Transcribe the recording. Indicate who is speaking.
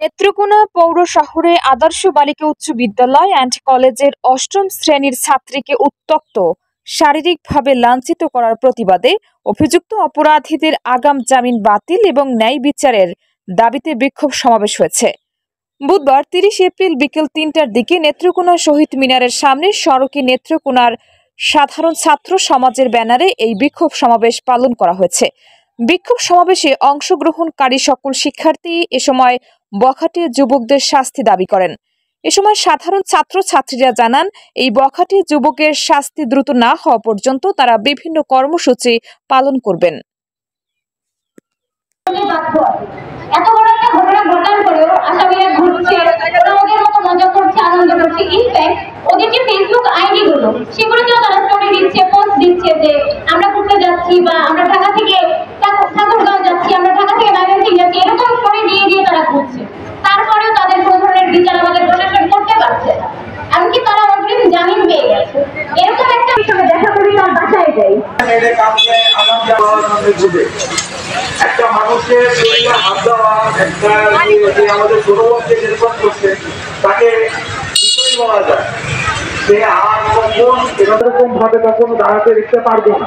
Speaker 1: নেত্রকোনা পৌর শহরে আদর্শ বালিকা উচ্চ বিদ্যালয় অ্যান্ড কলেজের অষ্টম শ্রেণীর ছাত্রীকে উত্ত্যক্ত শারীরিকভাবে লাঞ্ছিত করার প্রতিবাদে অভিযুক্ত অপরাধীদের আগাম জামিন বাতিল এবং ন্যায় বিচারের দাবিতে বিক্ষোভ সমাবেশ হয়েছে। বুধবার ৩০ এপ্রিল বিকেল ৩টার দিকে নেত্রকোনা শহীদ মিনারের সামনে সড়কে নেত্রকোনার সাধারণ ছাত্র সমাজের ব্যানারে এই বিক্ষোভ সমাবেশ পালন করা হয়েছে। বিক্ষোভ সমাবেশে অংশগ্রহণকারী সকল শিক্ষার্থী এ সময় বখাটে যুবকদের শাস্তি দাবি করেন। এ সময় সাধারণ ছাত্রছাত্রীরা জানান, এই বখাটে যুবকের শাস্তি দ্রুত না হওয়া পর্যন্ত তারা বিভিন্ন কর্মসূচি পালন করবেন।
Speaker 2: এত বড় একটা ঘটনা ঘটার পরেও আসামিরা ঘুরছে, ওরা ওদের মতো মজা করছে, আনন্দ করছে। ইনফ্যাক্ট ওদের যে ফেসবুক আইডি গুলো, সেগুলোতেও তারা স্টোরি দিচ্ছে, পোস্ট দিচ্ছে যে আমরা ঘুরতে যাচ্ছি, বা আমরা ঢাকা থেকে ঠাকুরগাঁও যাচ্ছি, আমরা ঢাকা থেকে ময়মনসিংহ যাচ্ছি, এরকম স্টোরি দিয়ে দিয়ে তারা ঘুরছে। তারপরেও তাদের কোনো ধরনের বিচার আমাদের প্রশাসন করতে পারছে না, এমনকি তারা অগ্রিম জামিন পেয়ে গেছে। এরকম একটা বিষয়ে দেখা করি তার বাসায় যাই,
Speaker 3: একটা মানুষের শরীরে হাত দেওয়া, একটা আমাদের ছোট বোনকে নির্ভর করছে, তাকে কিছুই বলা যায় সে আর কখন এরকম ভাবে কখনো দাঁড়াতে দেখতে পারবো না।